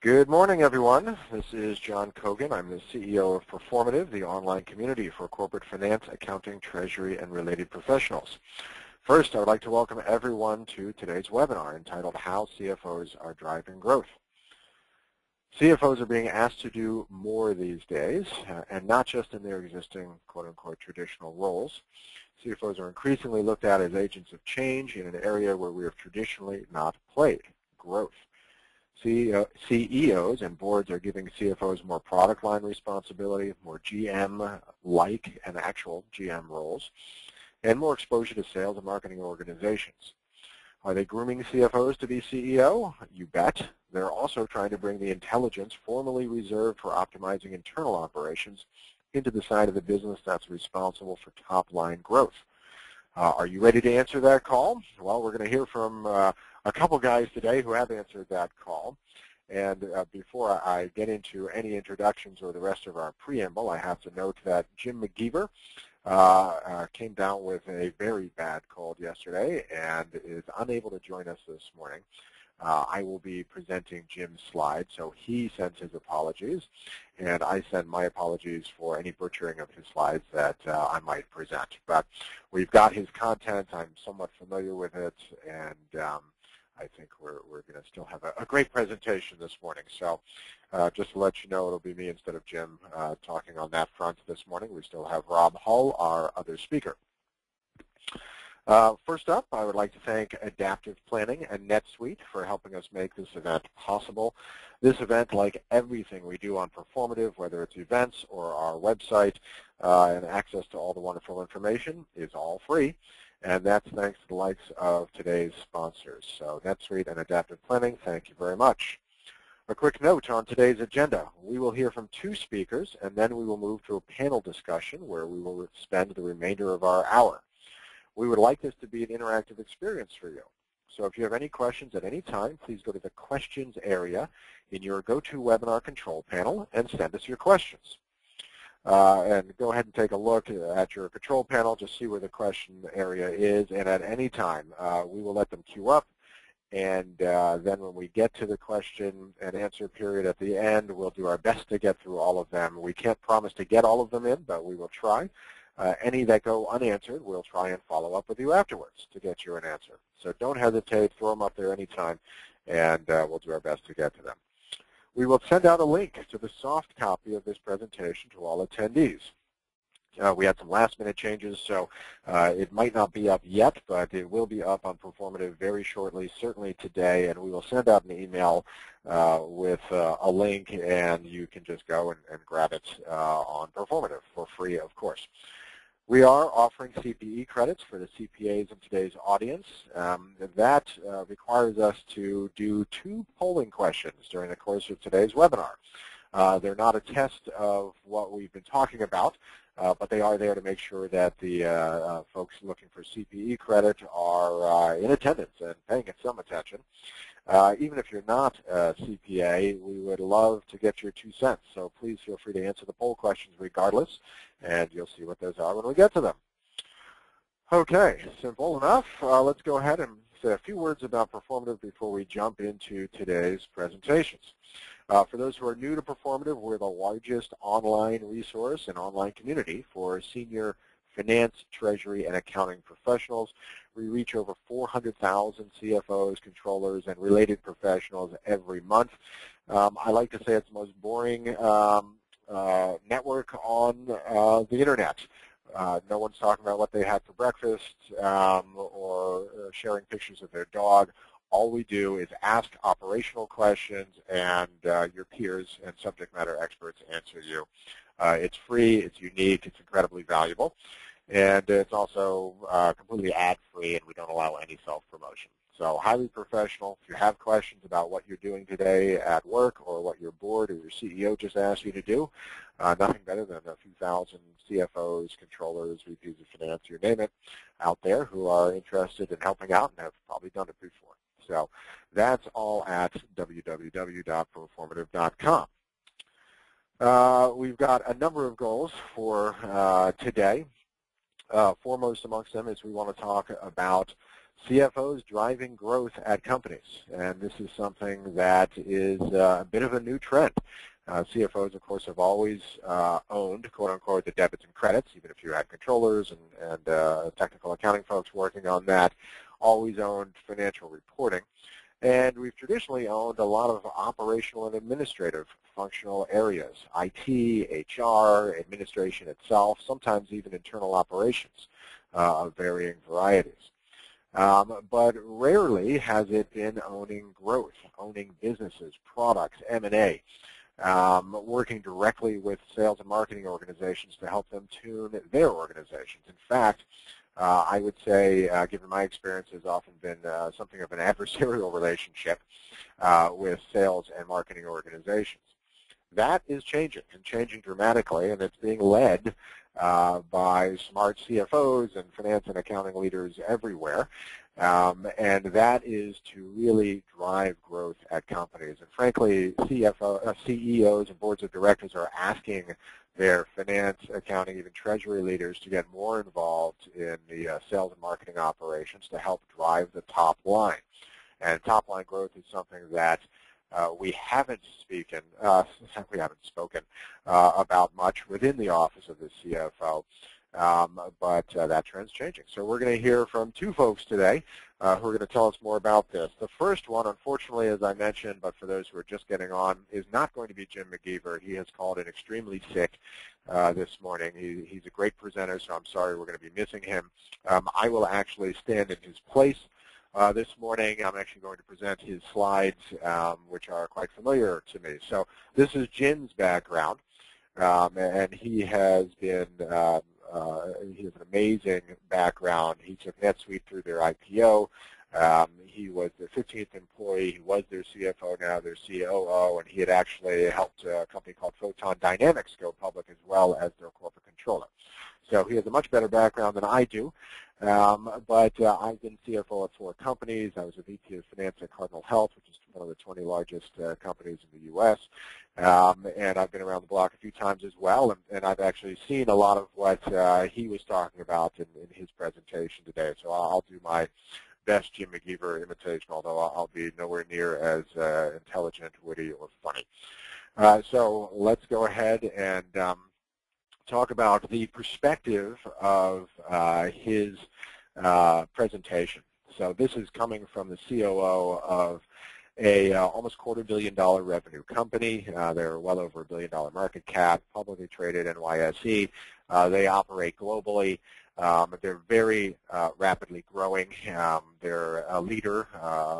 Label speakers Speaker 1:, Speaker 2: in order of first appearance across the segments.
Speaker 1: Good morning, everyone. This is John Kogan. I'm the CEO of Performative, the online community for corporate finance, accounting, treasury, and related professionals. First, I would like to welcome everyone to today's webinar entitled How CFOs Are Driving Growth. CFOs are being asked to do more these days, and not just in their existing quote-unquote traditional roles. CFOs are increasingly looked at as agents of change in an area where we have traditionally not played, growth. CEOs and boards are giving CFOs more product line responsibility, more GM-like and actual GM roles, and more exposure to sales and marketing organizations. Are they grooming CFOs to be CEO? You bet. They're also trying to bring the intelligence formerly reserved for optimizing internal operations into the side of the business that's responsible for top-line growth. Are you ready to answer that call? Well, we're going to hear from a couple guys today who have answered that call. And before I get into any introductions or the rest of our preamble, I have to note that Jim McGeever came down with a very bad cold yesterday and is unable to join us this morning. I will be presenting Jim's slides, so he sends his apologies, and I send my apologies for any butchering of his slides that I might present. But we've got his content. I'm somewhat familiar with it, and I think we're going to still have a great presentation this morning. So just to let you know, it'll be me instead of Jim talking on that front this morning. We still have Rob Hull, our other speaker. First up, I would like to thank Adaptive Planning and NetSuite for helping us make this event possible. This event, like everything we do on Performative, whether it's events or our website, and access to all the wonderful information, is all free. And that's thanks to the likes of today's sponsors. So NetSuite and Adaptive Planning, thank you very much. A quick note on today's agenda. We will hear from two speakers, and then we will move to a panel discussion where we will spend the remainder of our hour. We would like this to be an interactive experience for you. So if you have any questions at any time, please go to the questions area in your GoToWebinar control panel and send us your questions. And go ahead and take a look at your control panel, just see where the question area is, and at any time we will let them queue up, and then when we get to the question and answer period at the end, we'll do our best to get through all of them. We can't promise to get all of them in, but we will try. Any that go unanswered, we'll try and follow up with you afterwards to get you an answer. So don't hesitate, throw them up there anytime, and we'll do our best to get to them. We will send out a link to the soft copy of this presentation to all attendees. We had some last-minute changes, so it might not be up yet, but it will be up on Performative very shortly, certainly today, and we will send out an email with a link, and you can just go and grab it on Performative for free, of course. We are offering CPE credits for the CPAs in today's audience. That requires us to do 2 polling questions during the course of today's webinar. They're not a test of what we've been talking about, but they are there to make sure that the folks looking for CPE credit are in attendance and paying some attention. Even if you're not a CPA, we would love to get your 2 cents. So please feel free to answer the poll questions regardless, and you'll see what those are when we get to them. Okay, simple enough. Let's go ahead and say a few words about Performative before we jump into today's presentations. For those who are new to Performative, we're the largest online resource and online community for senior finance, treasury, and accounting professionals. We reach over 400,000 CFOs, controllers, and related professionals every month. I like to say it's the most boring network on the internet. No one's talking about what they had for breakfast or sharing pictures of their dog. All we do is ask operational questions, and your peers and subject matter experts answer you. It's free, it's unique, it's incredibly valuable, and it's also completely ad-free, and we don't allow any self-promotion. So highly professional. If you have questions about what you're doing today at work or what your board or your CEO just asked you to do, nothing better than a few thousand CFOs, controllers, VPs of finance, you name it, out there who are interested in helping out and have probably done it before. So that's all at www.performative.com. We've got a number of goals for today. Foremost amongst them is we want to talk about CFOs driving growth at companies, and this is something that is a bit of a new trend. CFOs, of course, have always owned, quote-unquote, the debits and credits, even if you had controllers and technical accounting folks working on that, always owned financial reporting. And we've traditionally owned a lot of operational and administrative functional areas, IT, HR, administration itself, sometimes even internal operations of varying varieties. But rarely has it been owning growth, owning businesses, products, M&A, working directly with sales and marketing organizations to help them tune their organizations. In fact, I would say, given my experience, has often been something of an adversarial relationship with sales and marketing organizations. That is changing, and changing dramatically, and it's being led by smart CFOs and finance and accounting leaders everywhere. And that is to really drive growth at companies. And frankly, CEOs and boards of directors are asking their finance, accounting, even treasury leaders to get more involved in the sales and marketing operations to help drive the top line. And top line growth is something that we haven't spoken about much within the office of the CFO, but that trend's changing. So we're going to hear from two folks today who are going to tell us more about this. The first one, unfortunately, as I mentioned, but for those who are just getting on, is not going to be Jim McGeever. He has called in extremely sick this morning. He's a great presenter, so I'm sorry we're going to be missing him. I will actually stand in his place this morning. I'm actually going to present his slides, which are quite familiar to me. So this is Jim's background, and he has been he has an amazing background. He took NetSuite through their IPO. He was the 15th employee. He was their CFO, now their COO, and he had actually helped a company called Photon Dynamics go public as well as their corporate controller. So he has a much better background than I do. But I've been CFO at 4 companies. I was a VP of Finance at Cardinal Health, which is one of the 20 largest companies in the U.S. And I've been around the block a few times as well, and I've actually seen a lot of what he was talking about in his presentation today. So I'll do my best Jim McGeever imitation, although I'll be nowhere near as intelligent, witty, or funny. So let's go ahead and talk about the perspective of his presentation. So this is coming from the COO of a almost $250 million revenue company. They're well over $1 billion market cap, publicly traded NYSE. They operate globally. They're very rapidly growing. They're a leader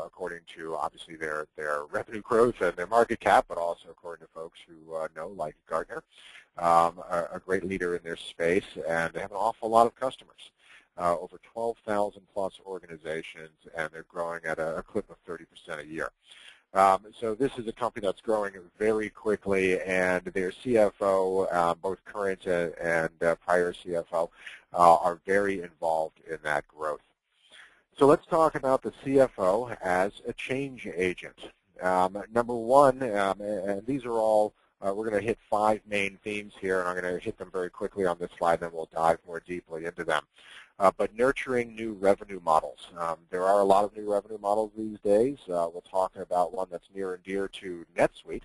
Speaker 1: according to obviously their revenue growth and their market cap, but also according to folks who know, like Gartner, a great leader in their space, and they have an awful lot of customers. Over 12,000 plus organizations, and they're growing at a clip of 30% a year. So this is a company that's growing very quickly, and their CFO, both current and prior CFO, are very involved in that growth. So let's talk about the CFO as a change agent. Number one, and these are all, we're going to hit 5 main themes here, and I'm going to hit them very quickly on this slide, then we'll dive more deeply into them. But nurturing new revenue models. There are a lot of new revenue models these days. We'll talk about one that's near and dear to NetSuite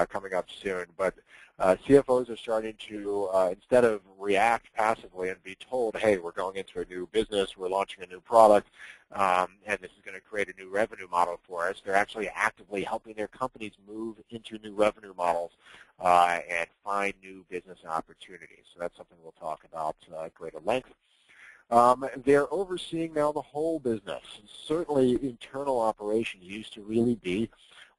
Speaker 1: coming up soon. But CFOs are starting to, instead of react passively and be told, hey, we're going into a new business, we're launching a new product, and this is going to create a new revenue model for us, they're actually actively helping their companies move into new revenue models and find new business opportunities. So that's something we'll talk about at greater length. They're overseeing now the whole business. Certainly internal operations used to really be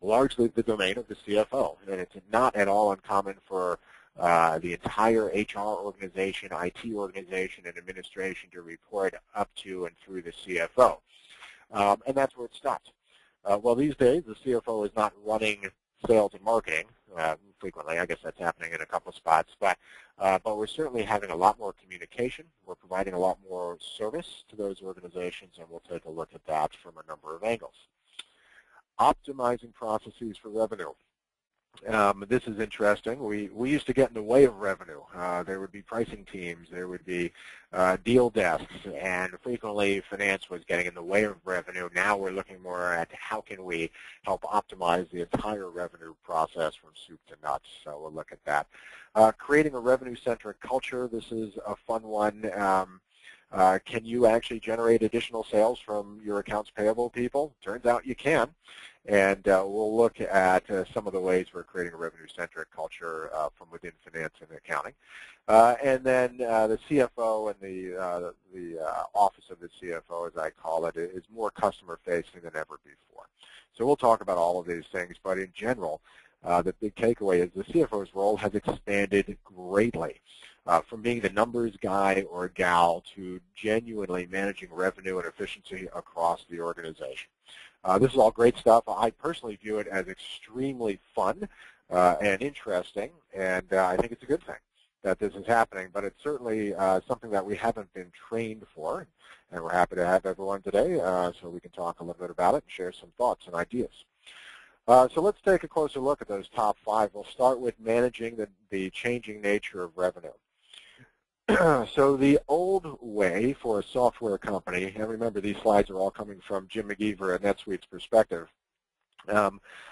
Speaker 1: largely the domain of the CFO, and it's not at all uncommon for the entire HR organization, IT organization, and administration to report up to and through the CFO. And that's where it stops. Well, these days, the CFO is not running sales and marketing frequently. I guess that's happening in a couple of spots, but we're certainly having a lot more communication. We're providing a lot more service to those organizations, and we'll take a look at that from a number of angles. Optimizing processes for revenue. This is interesting. We used to get in the way of revenue. There would be pricing teams, there would be deal desks, and frequently finance was getting in the way of revenue. Now we're looking more at how can we help optimize the entire revenue process from soup to nuts. So we'll look at that. Creating a revenue-centric culture. This is a fun one. Can you actually generate additional sales from your accounts payable people? Turns out you can. And we'll look at some of the ways we're creating a revenue-centric culture from within finance and accounting. And then the CFO and the office of the CFO, as I call it, is more customer-facing than ever before. So we'll talk about all of these things, but in general, the big takeaway is the CFO's role has expanded greatly. From being the numbers guy or gal to genuinely managing revenue and efficiency across the organization. This is all great stuff. I personally view it as extremely fun and interesting, and I think it's a good thing that this is happening, but it's certainly something that we haven't been trained for, and we're happy to have everyone today so we can talk a little bit about it and share some thoughts and ideas. So let's take a closer look at those top 5. We'll start with managing the changing nature of revenue. So the old way for a software company, and remember these slides are all coming from Jim McGeever at NetSuite's perspective,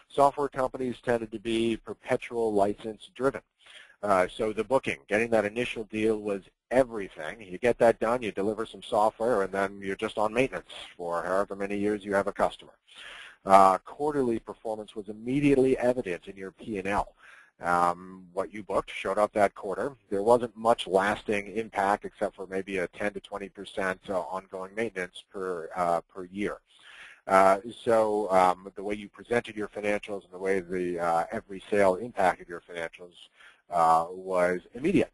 Speaker 1: software companies tended to be perpetual license driven. So the booking, getting that initial deal was everything. You get that done, you deliver some software, and then you're just on maintenance for however many years you have a customer. Quarterly performance was immediately evident in your P&L. What you booked showed up that quarter. There wasn't much lasting impact except for maybe a 10 to 20% ongoing maintenance per year. So the way you presented your financials and the way the every sale impacted your financials was immediate.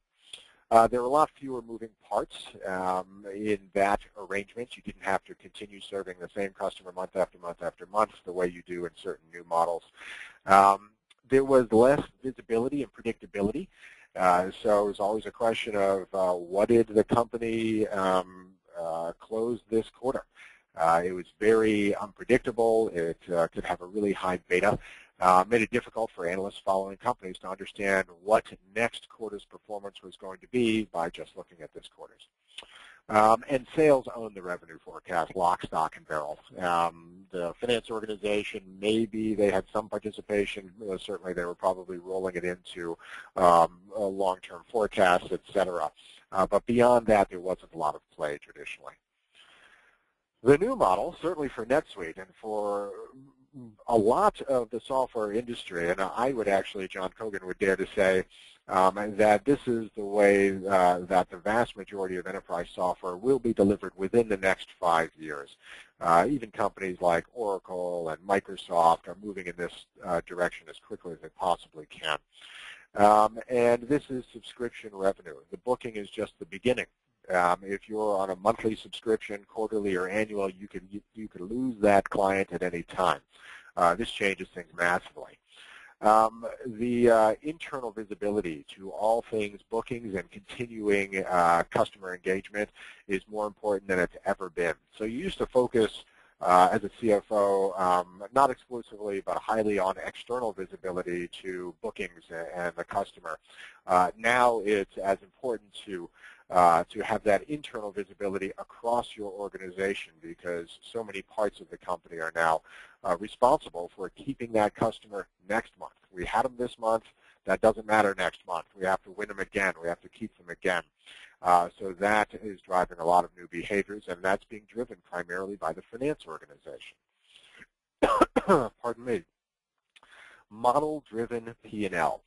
Speaker 1: There were a lot fewer moving parts in that arrangement. You didn't have to continue serving the same customer month after month after month the way you do in certain new models. There was less visibility and predictability. So it was always a question of what did the company close this quarter? It was very unpredictable. It could have a really high beta. Made it difficult for analysts following companies to understand what next quarter's performance was going to be by just looking at this quarter's. And sales own the revenue forecast, lock, stock, and barrel. The finance organization, maybe they had some participation. Certainly they were probably rolling it into long-term forecasts, et cetera. But beyond that, there wasn't a lot of play traditionally. The new model, certainly for NetSuite and for a lot of the software industry, and I would actually, John Cogan would dare to say, that this is the way that the vast majority of enterprise software will be delivered within the next 5 years. Even companies like Oracle and Microsoft are moving in this direction as quickly as they possibly can. And this is subscription revenue. The booking is just the beginning. If you're on a monthly subscription, quarterly or annual, you could lose that client at any time. This changes things massively. The internal visibility to all things bookings and continuing customer engagement is more important than it's ever been. So you used to focus as a CFO, not exclusively but highly on external visibility to bookings and the customer. Now it's as important to have that internal visibility across your organization because so many parts of the company are now responsible for keeping that customer next month. We had them this month. That doesn't matter next month. We have to win them again. We have to keep them again. So that is driving a lot of new behaviors, and that's being driven primarily by the finance organization. Pardon me. Model-driven P&L.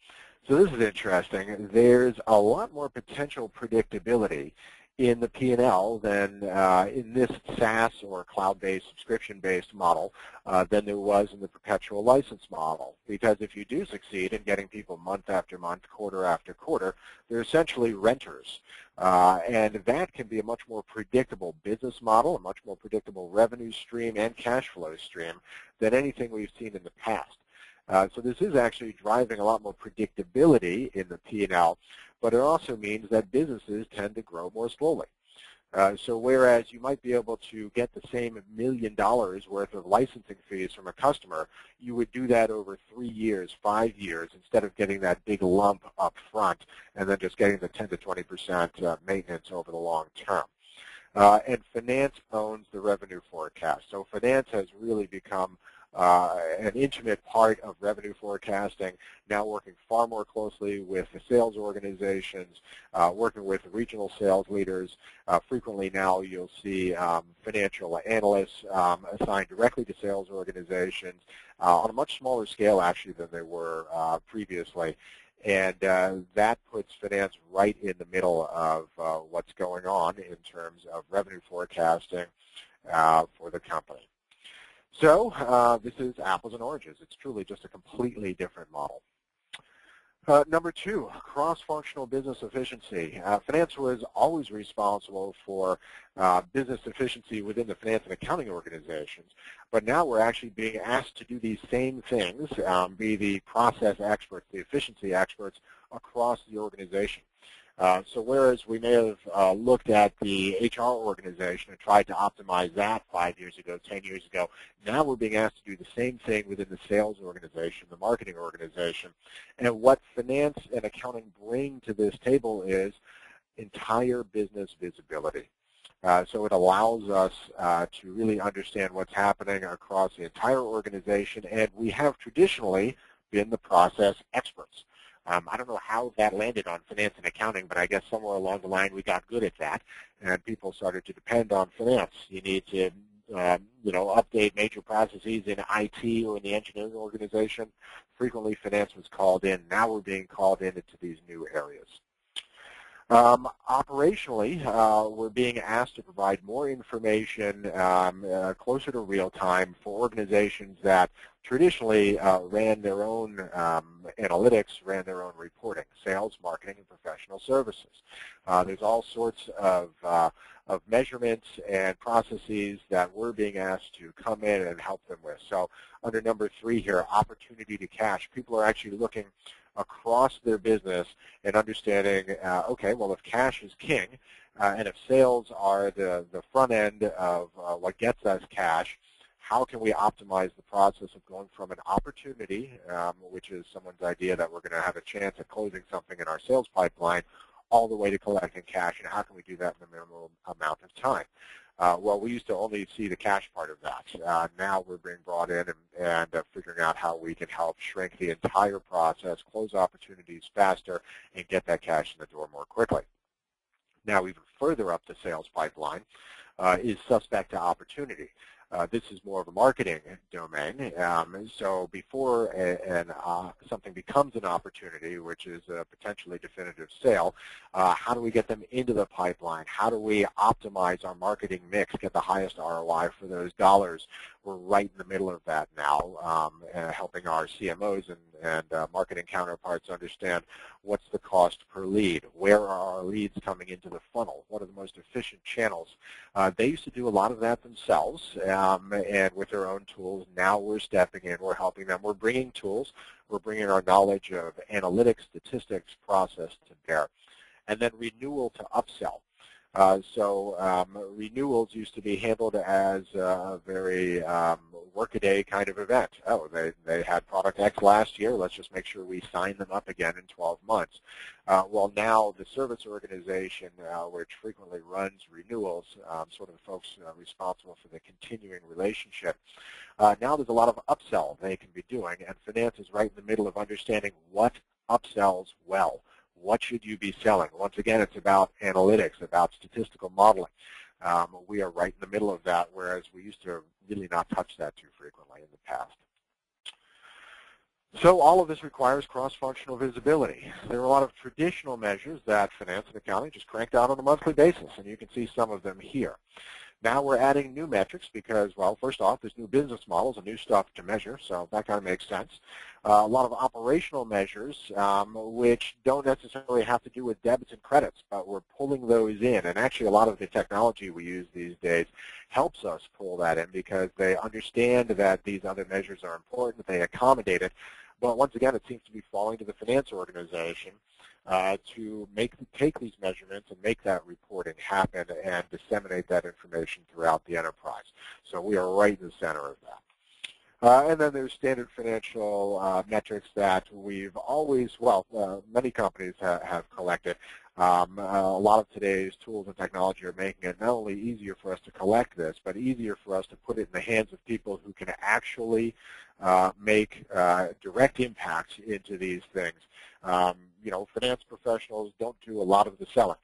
Speaker 1: So this is interesting. There's a lot more potential predictability in the P&L than in this SaaS or cloud-based, subscription-based model than there was in the perpetual license model. Because if you do succeed in getting people month after month, quarter after quarter, they're essentially renters. And that can be a much more predictable business model, a much more predictable revenue stream and cash flow stream than anything we've seen in the past. So this is actually driving a lot more predictability in the P&L, but it also means that businesses tend to grow more slowly. So whereas you might be able to get the same $1 million worth of licensing fees from a customer, you would do that over 3 years, 5 years, instead of getting that big lump up front and then just getting the 10 to 20% maintenance over the long term. And finance owns the revenue forecast. So finance has really become an intimate part of revenue forecasting, now working far more closely with the sales organizations, working with regional sales leaders. Frequently now you'll see financial analysts assigned directly to sales organizations on a much smaller scale actually than they were previously. And that puts finance right in the middle of what's going on in terms of revenue forecasting for the company. So this is apples and oranges. It's truly just a completely different model. Number 2, cross-functional business efficiency. Finance was always responsible for business efficiency within the finance and accounting organizations, but now we're actually being asked to do these same things, be the process experts, the efficiency experts across the organization. So whereas we may have looked at the HR organization and tried to optimize that 5 years ago, 10 years ago, now we're being asked to do the same thing within the sales organization, the marketing organization. And what finance and accounting bring to this table is entire business visibility. So it allows us to really understand what's happening across the entire organization, and we have traditionally been the process experts. I don't know how that landed on finance and accounting, but I guess somewhere along the line we got good at that, and people started to depend on finance. You need to, update major processes in IT or in the engineering organization. Frequently, finance was called in. Now we're being called in into these new areas. Operationally, we're being asked to provide more information closer to real time for organizations that traditionally ran their own analytics, ran their own reporting, sales, marketing, and professional services. There's all sorts of measurements and processes that we're being asked to come in and help them with. So under number 3 here, opportunity to cash, people are actually looking across their business and understanding, okay, well, if cash is king, and if sales are the front end of what gets us cash, how can we optimize the process of going from an opportunity, which is someone's idea that we're going to have a chance at closing something in our sales pipeline, all the way to collecting cash, and how can we do that in the minimum amount of time? Well, we used to only see the cash part of that. Now we're being brought in and figuring out how we can help shrink the entire process, close opportunities faster, and get that cash in the door more quickly. Now, even further up the sales pipeline is suspect to opportunity. This is more of a marketing domain. So before something becomes an opportunity, which is a potentially definitive sale, how do we get them into the pipeline? How do we optimize our marketing mix, get the highest ROI for those dollars? We're right in the middle of that now, helping our CMOs and marketing counterparts understand what's the cost per lead, where are our leads coming into the funnel, what are the most efficient channels. They used to do a lot of that themselves and with their own tools. Now we're stepping in, we're helping them, we're bringing tools, we're bringing our knowledge of analytics, statistics, process to bear. And then renewal to upsell. Renewals used to be handled as a very workaday kind of event. Oh, they had product X last year, let's just make sure we sign them up again in 12 months. Well, now the service organization, which frequently runs renewals, sort of the folks responsible for the continuing relationship, now there's a lot of upsell they can be doing, and finance is right in the middle of understanding what upsells well. What should you be selling? Once again, it's about analytics, about statistical modeling. We are right in the middle of that, whereas we used to really not touch that too frequently in the past. So all of this requires cross-functional visibility. There are a lot of traditional measures that finance and accounting just cranked out on a monthly basis, and you can see some of them here. Now we're adding new metrics because, well, first off, there's new business models and new stuff to measure, so that kind of makes sense. A lot of operational measures which don't necessarily have to do with debits and credits, but we're pulling those in. And actually a lot of the technology we use these days helps us pull that in because they understand that these other measures are important, they accommodate it, But once again, it seems to be falling to the finance organization to take these measurements and make that reporting happen and disseminate that information throughout the enterprise. So we are right in the center of that. And then there's standard financial metrics that we've always, many companies have collected. A lot of today's tools and technology are making it not only easier for us to collect this, but easier for us to put it in the hands of people who can actually make direct impacts into these things. Finance professionals don't do a lot of the selling.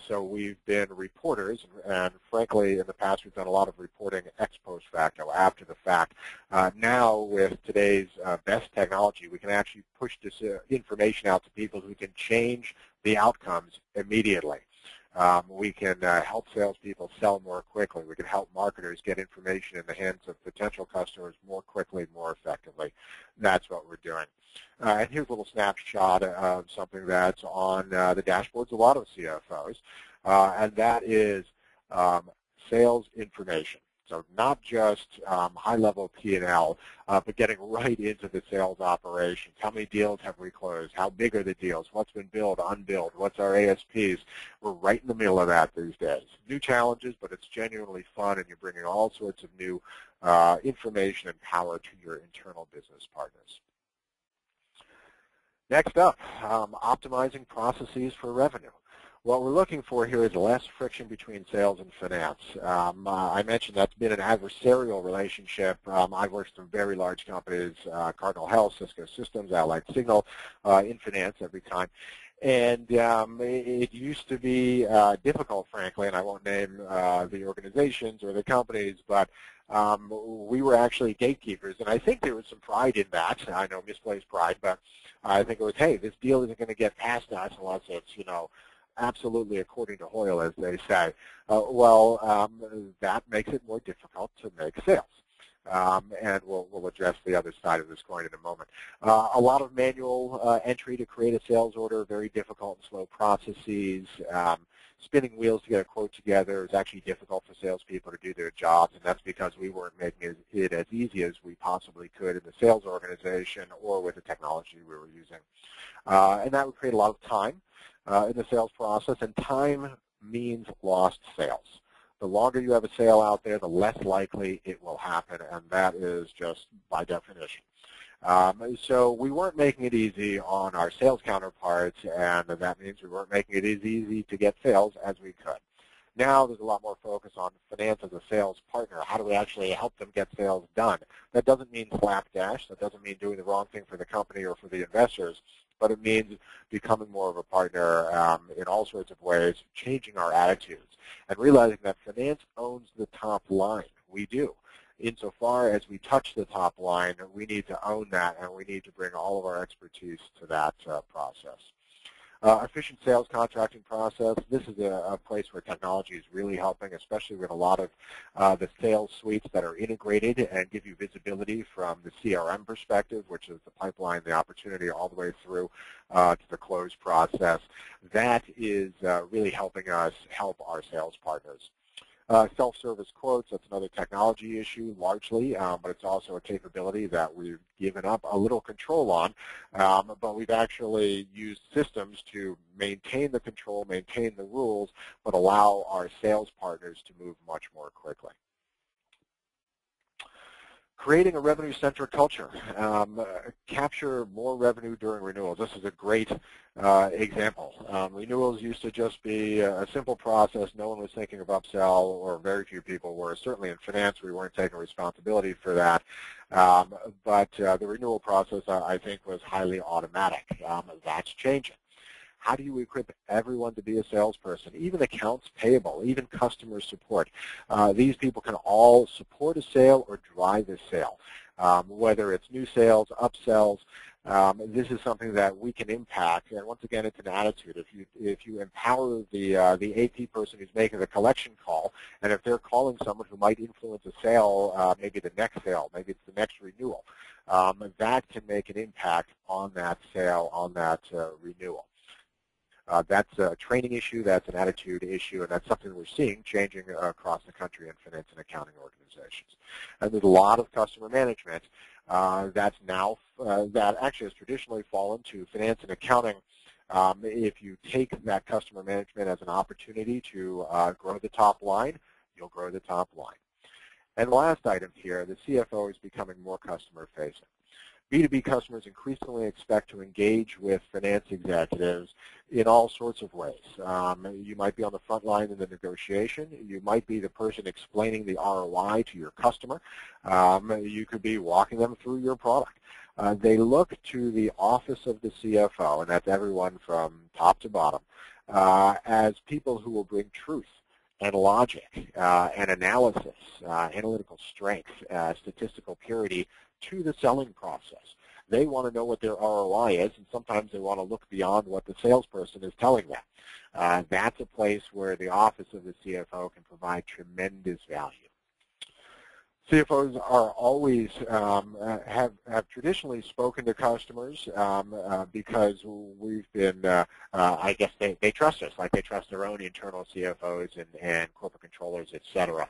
Speaker 1: So we've been reporters, and frankly, in the past, we've done a lot of reporting ex post facto, after the fact. Now, with today's best technology, we can actually push this information out to people who can change the outcomes immediately. We can help salespeople sell more quickly. We can help marketers get information in the hands of potential customers more quickly, more effectively. That's what we're doing. And here's a little snapshot of something that's on the dashboards of a lot of CFOs, and that is sales information. So not just high-level P&L, but getting right into the sales operations. How many deals have we closed? How big are the deals? What's been billed, unbilled? What's our ASPs? We're right in the middle of that these days. New challenges, but it's genuinely fun, and you're bringing all sorts of new information and power to your internal business partners. Next up, optimizing processes for revenue. What we're looking for here is less friction between sales and finance. I mentioned that's been an adversarial relationship. I've worked for very large companies, Cardinal Health, Cisco Systems, Allied Signal, in finance every time. And it used to be difficult, frankly, and I won't name the organizations or the companies, but we were actually gatekeepers, and I think there was some pride in that. I know misplaced pride, but I think it was, hey, this deal isn't going to get past us unless it's, absolutely according to Hoyle, as they say. That makes it more difficult to make sales. And we'll address the other side of this coin in a moment. A lot of manual entry to create a sales order, very difficult and slow processes. Spinning wheels to get a quote together is actually difficult for salespeople to do their jobs, and that's because we weren't making it as easy as we possibly could in the sales organization or with the technology we were using. And that would create a lot of time in the sales process, and time means lost sales. The longer you have a sale out there, the less likely it will happen, and that is just by definition. So we weren't making it easy on our sales counterparts, and that means we weren't making it as easy to get sales as we could. Now there's a lot more focus on finance as a sales partner. How do we actually help them get sales done? That doesn't mean slapdash. That doesn't mean doing the wrong thing for the company or for the investors, but it means becoming more of a partner in all sorts of ways, changing our attitudes, and realizing that finance owns the top line. We do. Insofar as we touch the top line, we need to own that, and we need to bring all of our expertise to that process. Efficient sales contracting process. This is a place where technology is really helping, especially with a lot of the sales suites that are integrated and give you visibility from the CRM perspective, which is the pipeline, the opportunity, all the way through to the close process. That is really helping us help our sales partners. Self-service quotes, that's another technology issue largely, but it's also a capability that we've given up a little control on, but we've actually used systems to maintain the control, maintain the rules, but allow our sales partners to move much more quickly. Creating a revenue-centric culture. Capture more revenue during renewals. This is a great example. Renewals used to just be a simple process. No one was thinking of upsell, or very few people were. Certainly in finance, we weren't taking responsibility for that. But the renewal process, I think, was highly automatic. That's changing. How do you equip everyone to be a salesperson, even accounts payable, even customer support? These people can all support a sale or drive a sale, whether it's new sales, upsells. This is something that we can impact, and once again, it's an attitude. If you empower the AP person who's making the collection call, and if they're calling someone who might influence a sale, maybe the next sale, maybe it's the next renewal, that can make an impact on that sale, on that renewal. That's a training issue, that's an attitude issue, and that's something we're seeing changing across the country in finance and accounting organizations. And there's a lot of customer management that actually has traditionally fallen to finance and accounting. If you take that customer management as an opportunity to grow the top line, you'll grow the top line. And the last item here, the CFO is becoming more customer-facing. B2B customers increasingly expect to engage with finance executives in all sorts of ways. You might be on the front line in the negotiation. You might be the person explaining the ROI to your customer. You could be walking them through your product. They look to the office of the CFO, and that's everyone from top to bottom, as people who will bring truth and logic and analysis, analytical strength, statistical purity to the selling process. They want to know what their ROI is, and sometimes they want to look beyond what the salesperson is telling them. That's a place where the office of the CFO can provide tremendous value. CFOs are always, have traditionally spoken to customers because we've been, I guess they trust us, like they trust their own internal CFOs and corporate controllers, et cetera.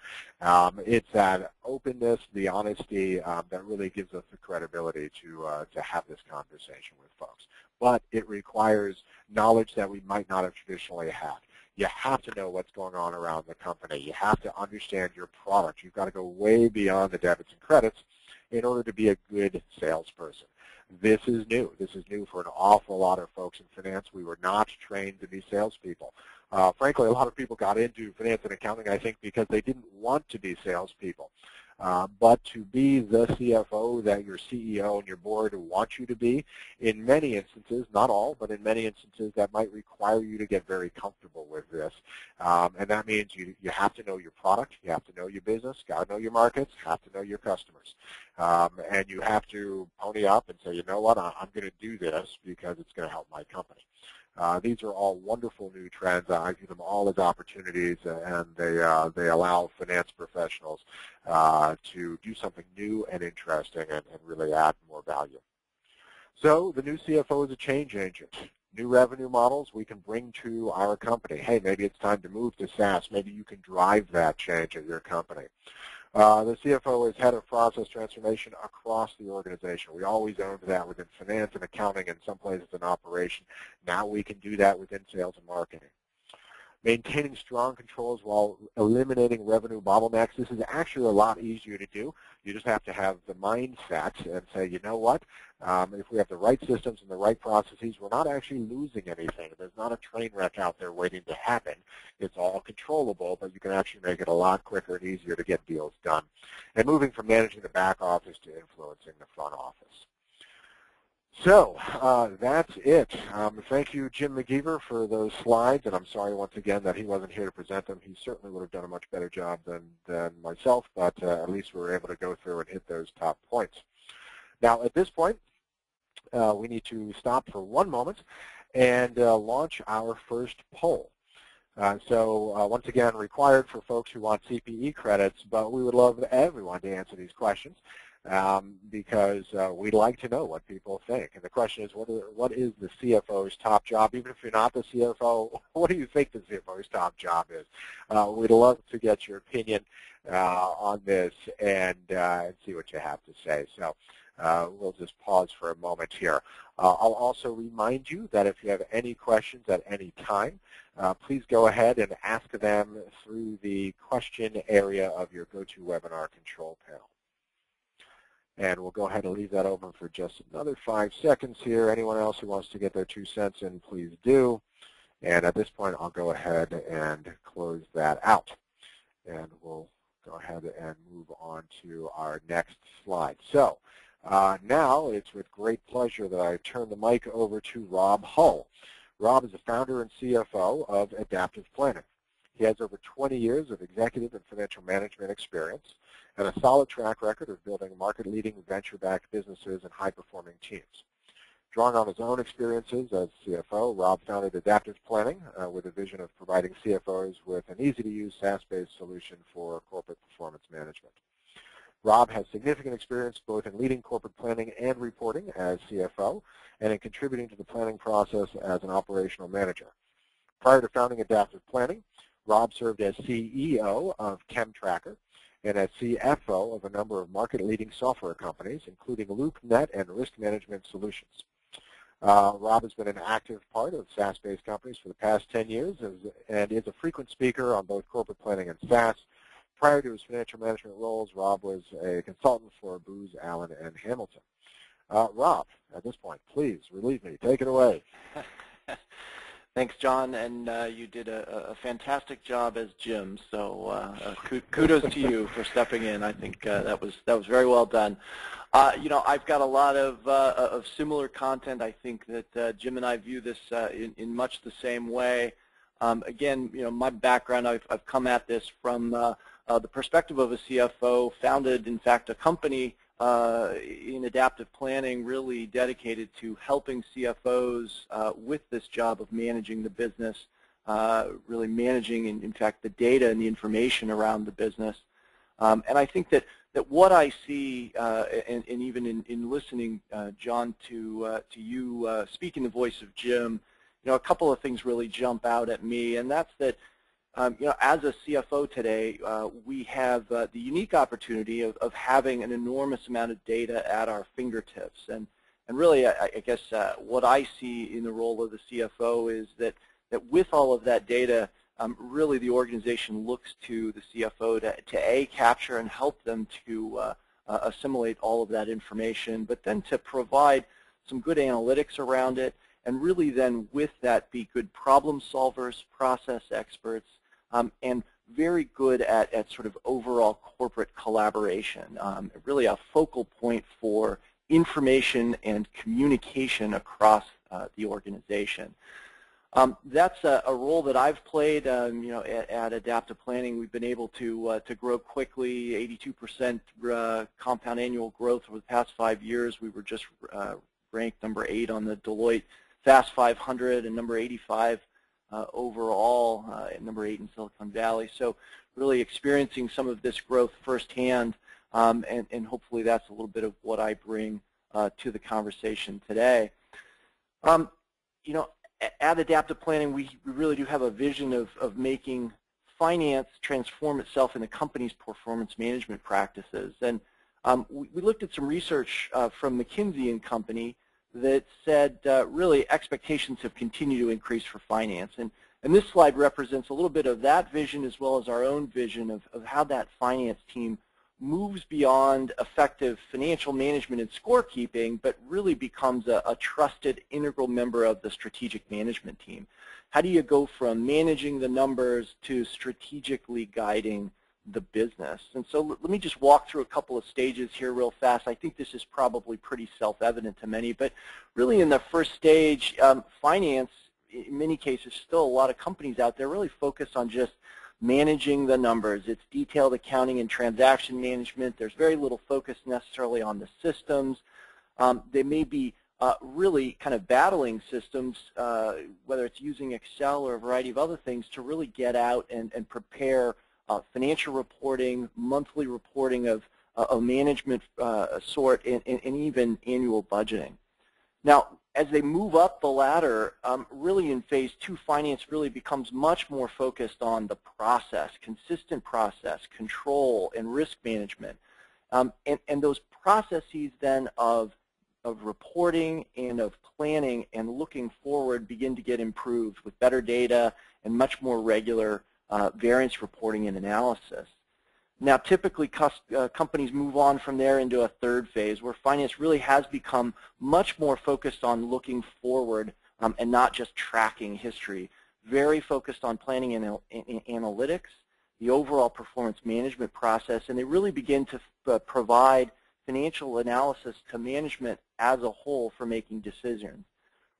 Speaker 1: It's that openness, the honesty that really gives us the credibility to have this conversation with folks. But it requires knowledge that we might not have traditionally had. You have to know what's going on around the company. You have to understand your product. You've got to go way beyond the debits and credits in order to be a good salesperson. This is new. This is new for an awful lot of folks in finance. We were not trained to be salespeople. Frankly, a lot of people got into finance and accounting, I think, because they didn't want to be salespeople. But to be the CFO that your CEO and your board want you to be, in many instances, not all, but in many instances, that might require you to get very comfortable with this. And that means you have to know your product, you have to know your business, got to know your markets, have to know your customers. And you have to pony up and say, you know what, I'm going to do this because it's going to help my company. These are all wonderful new trends. I view them all as opportunities, and they allow finance professionals to do something new and interesting and really add more value. So the new CFO is a change agent. New revenue models we can bring to our company. Hey, maybe it's time to move to SaaS. Maybe you can drive that change at your company. The CFO is head of process transformation across the organization. We always owned that within finance and accounting and some places in operation. Now we can do that within sales and marketing. Maintaining strong controls while eliminating revenue bottlenecks. This is actually a lot easier to do. You just have to have the mindset and say, you know what, if we have the right systems and the right processes, we're not actually losing anything. There's not a train wreck out there waiting to happen. It's all controllable, but you can actually make it a lot quicker and easier to get deals done. And moving from managing the back office to influencing the front office. So that's it. Thank you, Jim McGeever, for those slides, and I'm sorry once again that he wasn't here to present them. He certainly would have done a much better job than myself, but at least we were able to go through and hit those top points. Now, at this point, we need to stop for one moment and launch our first poll. So once again, required for folks who want CPE credits, but we would love everyone to answer these questions. Because we'd like to know what people think. And the question is, what is the CFO's top job? Even if you're not the CFO, what do you think the CFO's top job is? We'd love to get your opinion on this and see what you have to say. So we'll just pause for a moment here. I'll also remind you that if you have any questions at any time, please go ahead and ask them through the question area of your GoToWebinar control panel. And we'll go ahead and leave that open for just another 5 seconds here. Anyone else who wants to get their 2 cents in, please do. And at this point, I'll go ahead and close that out. And we'll go ahead and move on to our next slide. So now it's with great pleasure that I turn the mic over to Rob Hull. Rob is the founder and CFO of Adaptive Planning. He has over 20 years of executive and financial management experience and a solid track record of building market-leading venture-backed businesses and high-performing teams. Drawing on his own experiences as CFO, Rob founded Adaptive Planning with a vision of providing CFOs with an easy-to-use SaaS-based solution for corporate performance management. Rob has significant experience both in leading corporate planning and reporting as CFO and in contributing to the planning process as an operational manager. Prior to founding Adaptive Planning, Rob served as CEO of ChemTracker and a CFO of a number of market-leading software companies, including LoopNet and Risk Management Solutions. Rob has been an active part of SaaS-based companies for the past 10 years and is a frequent speaker on both corporate planning and SaaS. Prior to his financial management roles, Rob was a consultant for Booz Allen and Hamilton. Rob, at this point, please relieve me. Take it away.
Speaker 2: Thanks, John, and you did a fantastic job as Jim. So kudos to you for stepping in. I think that was very well done. You know, I've got a lot of similar content. I think that Jim and I view this in much the same way. Again, you know, my background, I've come at this from the perspective of a CFO, founded, in fact, a company in adaptive planning really dedicated to helping CFOs with this job of managing the business, really managing, in fact, the data and the information around the business. And I think that what I see, and even in listening, John, to you speak in the voice of Jim, you know, a couple of things really jump out at me, and that's that, you know, as a CFO today, we have the unique opportunity of having an enormous amount of data at our fingertips. And really, I guess what I see in the role of the CFO is that with all of that data, really the organization looks to the CFO to capture and help them to assimilate all of that information, but then to provide some good analytics around it, and really then with that be good problem solvers, process experts, and very good at sort of overall corporate collaboration, really a focal point for information and communication across the organization. That's a role that I've played. You know, at Adaptive Planning, we've been able to grow quickly, 82% compound annual growth over the past 5 years. We were just ranked number 8 on the Deloitte Fast 500 and number 85 overall, and number 8 in Silicon Valley. So really experiencing some of this growth firsthand, and hopefully that's a little bit of what I bring to the conversation today. You know, at Adaptive Planning, we really do have a vision of making finance transform itself in the company's performance management practices. And we looked at some research from McKinsey and Company that said really expectations have continued to increase for finance. And this slide represents a little bit of that vision as well as our own vision of how that finance team moves beyond effective financial management and scorekeeping, but really becomes a trusted integral member of the strategic management team. How do you go from managing the numbers to strategically guiding the business? And so let me just walk through a couple of stages here real fast. I think this is probably pretty self-evident to many, but really in the first stage, finance, in many cases, still a lot of companies out there really focus on just managing the numbers. It's detailed accounting and transaction management. There's very little focus necessarily on the systems. They may be really kind of battling systems, whether it's using Excel or a variety of other things, to really get out and prepare financial reporting, monthly reporting of a management sort, and even annual budgeting. Now, as they move up the ladder, really in phase 2, finance really becomes much more focused on the process, consistent process, control, and risk management. And those processes then of reporting and of planning and looking forward begin to get improved with better data and much more regular variance reporting and analysis. Now, typically, companies move on from there into a third phase where finance really has become much more focused on looking forward and not just tracking history. Very focused on planning and analytics, the overall performance management process, and they really begin to provide financial analysis to management as a whole for making decisions.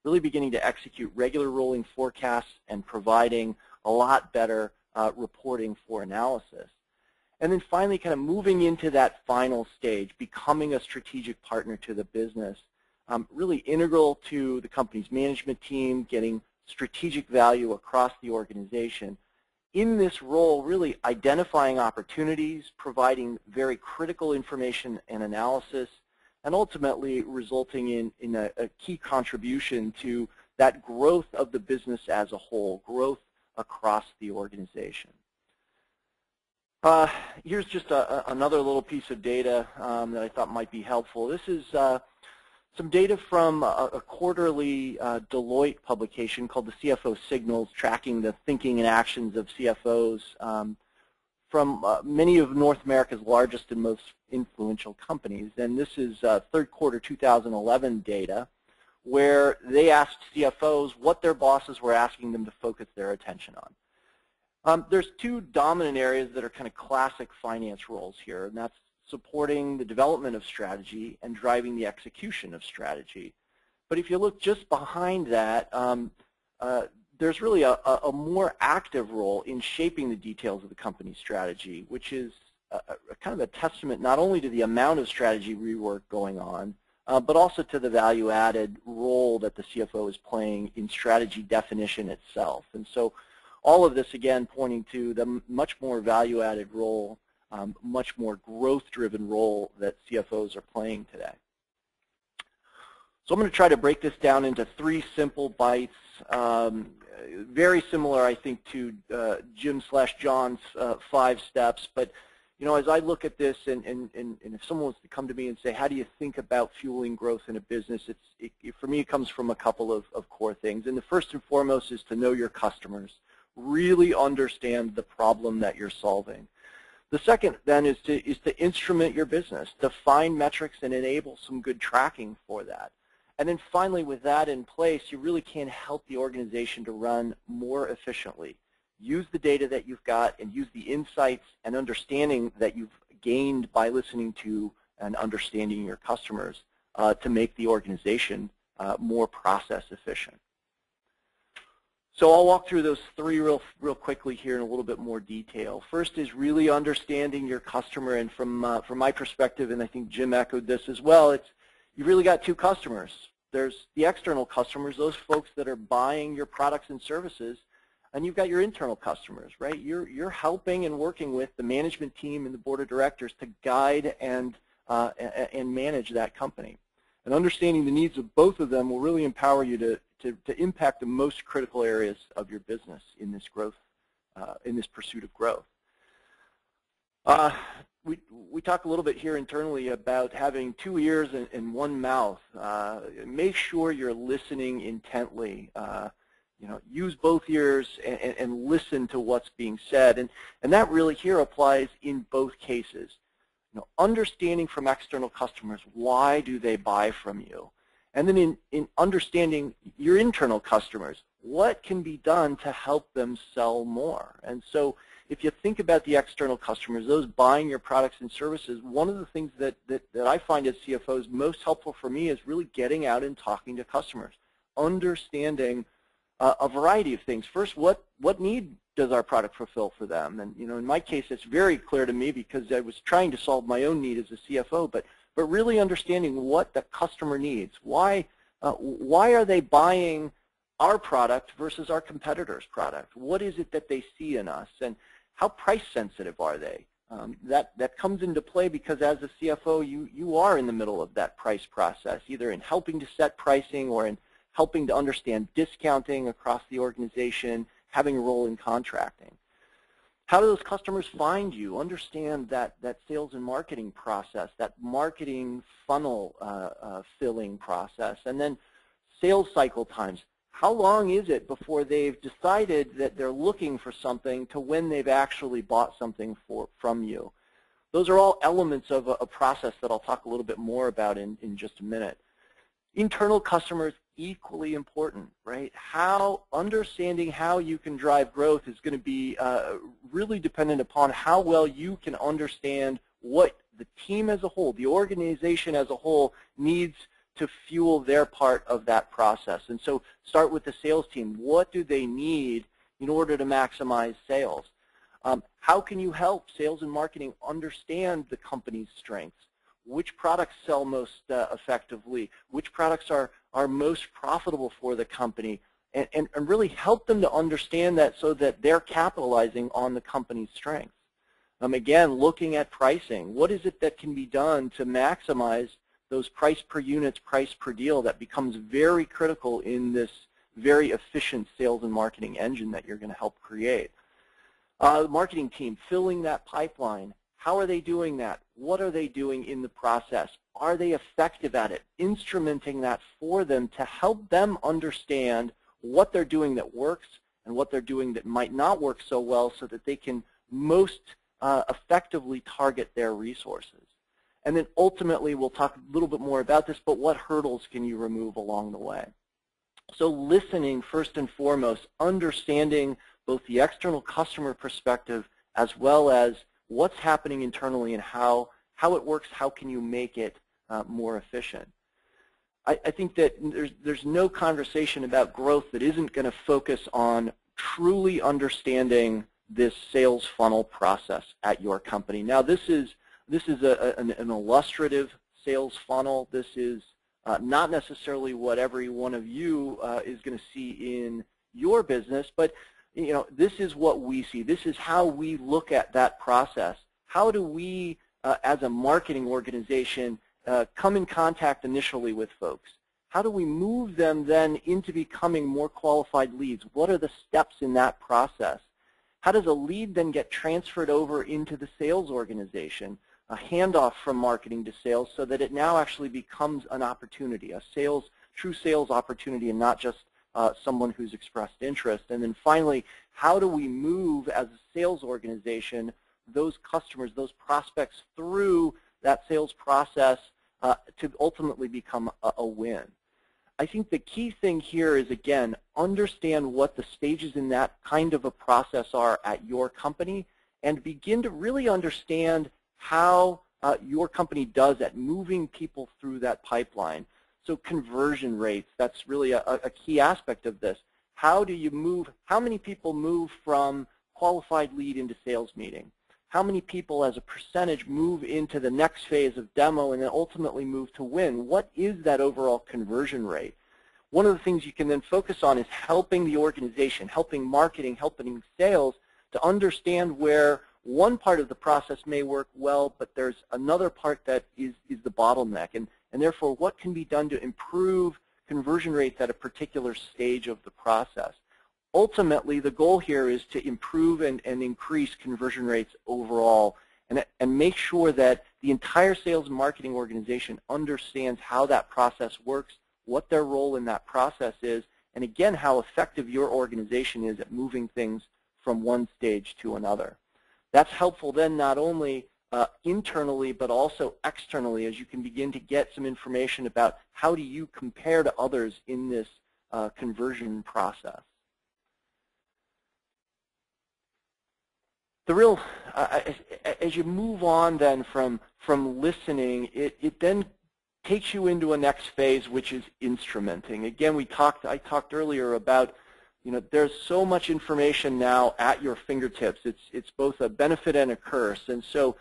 Speaker 2: Really beginning to execute regular rolling forecasts and providing a lot better reporting for analysis. And then finally, kind of moving into that final stage, becoming a strategic partner to the business, really integral to the company's management team, getting strategic value across the organization. In this role, really identifying opportunities, providing very critical information and analysis, and ultimately resulting in a key contribution to that growth of the business as a whole, growth across the organization. Here's just another little piece of data that I thought might be helpful. This is some data from a quarterly Deloitte publication called the CFO Signals, tracking the thinking and actions of CFOs from many of North America's largest and most influential companies. And this is third quarter 2011 data, where they asked CFOs what their bosses were asking them to focus their attention on. There's two dominant areas that are kind of classic finance roles here, and that's supporting the development of strategy and driving the execution of strategy. But if you look just behind that, there's really a more active role in shaping the details of the company's strategy, which is kind of a testament not only to the amount of strategy rework going on, but also to the value-added role that the CFO is playing in strategy definition itself. And so all of this, again, pointing to the much more value-added role, much more growth-driven role that CFOs are playing today. So I'm going to try to break this down into 3 simple bites, very similar, I think, to Jim/John's 5 steps. But you know, as I look at this, and if someone wants to come to me and say, how do you think about fueling growth in a business, for me it comes from a couple of core things. And the first and foremost is to know your customers, really understand the problem that you're solving. The second then is to instrument your business, define metrics and enable some good tracking for that. And then finally, with that in place, you really can help the organization to run more efficiently. Use the data that you've got and use the insights and understanding that you've gained by listening to and understanding your customers to make the organization more process efficient. So I'll walk through those 3 real quickly here in a little bit more detail. First is really understanding your customer, and from my perspective, and I think Jim echoed this as well, you've really got 2 customers. There's the external customers, those folks that are buying your products and services, and you've got your internal customers, right? You're helping and working with the management team and the board of directors to guide and manage that company. And understanding the needs of both of them will really empower you to impact the most critical areas of your business in this growth, in this pursuit of growth. We talk a little bit here internally about having 2 ears and 1 mouth. Make sure you're listening intently. You know, use both ears and listen to what's being said, and that really here applies in both cases. You know, understanding from external customers, why do they buy from you? And then in understanding your internal customers, what can be done to help them sell more? And so if you think about the external customers, those buying your products and services, one of the things that I find as CFOs most helpful for me is really getting out and talking to customers, understanding a variety of things. First, what need does our product fulfill for them? And you know, in my case, it's very clear to me because I was trying to solve my own need as a CFO, but really understanding what the customer needs. Why are they buying our product versus our competitor's product? What is it that they see in us, and how price sensitive are they? That comes into play because as a CFO, you are in the middle of that price process, either in helping to set pricing or in helping to understand discounting across the organization, having a role in contracting. How do those customers find you? Understand that sales and marketing process, that marketing funnel filling process, and then sales cycle times. How long is it before they've decided that they're looking for something to when they've actually bought something from you? Those are all elements of a process that I'll talk a little bit more about in just a minute. Internal customers, equally important, right? Understanding how you can drive growth is going to be really dependent upon how well you can understand what the team as a whole, the organization as a whole, needs to fuel their part of that process. And so start with the sales team. What do they need in order to maximize sales? How can you help sales and marketing understand the company's strengths? Which products sell most effectively? Which products are most profitable for the company? And really help them to understand that so that they're capitalizing on the company's strengths. Again, looking at pricing. What is it that can be done to maximize those price per units, price per deal that becomes very critical in this very efficient sales and marketing engine that you're going to help create? The marketing team filling that pipeline. How are they doing that? What are they doing in the process? Are they effective at it? Instrumenting that for them to help them understand what they're doing that works and what they're doing that might not work so well so that they can most effectively target their resources. And then ultimately, we'll talk a little bit more about this, but what hurdles can you remove along the way? So listening, first and foremost, understanding both the external customer perspective as well as what's happening internally and how it works, how can you make it more efficient. I think that there's no conversation about growth that isn't going to focus on truly understanding this sales funnel process at your company. Now, this is an illustrative sales funnel. This is not necessarily what every one of you is going to see in your business, but this is what we see. This is how we look at that process. How do we, as a marketing organization, come in contact initially with folks? How do we move them then into becoming more qualified leads? What are the steps in that process? How does a lead then get transferred over into the sales organization, a handoff from marketing to sales so that it now actually becomes an opportunity, a true sales opportunity and not just someone who's expressed interest? And then finally, how do we move as a sales organization those customers, those prospects through that sales process to ultimately become a win? I think the key thing here is, again, understand what the stages in that kind of a process are at your company and begin to really understand how your company does at moving people through that pipeline. So conversion rates, that's really a key aspect of this. How many people move from qualified lead into sales meeting? How many people as a percentage move into the next phase of demo and then ultimately move to win? What is that overall conversion rate? One of the things you can then focus on is helping the organization, helping marketing, helping sales to understand where one part of the process may work well, but there's another part that is the bottleneck. And therefore, what can be done to improve conversion rates at a particular stage of the process? Ultimately, the goal here is to improve and increase conversion rates overall and make sure that the entire sales and marketing organization understands how that process works, what their role in that process is, and again, how effective your organization is at moving things from one stage to another. That's helpful then not only internally but also externally, as you can begin to get some information about how do you compare to others in this conversion process. As you move on then from listening, it then takes you into a next phase, which is instrumenting. Again, I talked earlier about, there's so much information now at your fingertips. It's both a benefit and a curse. And so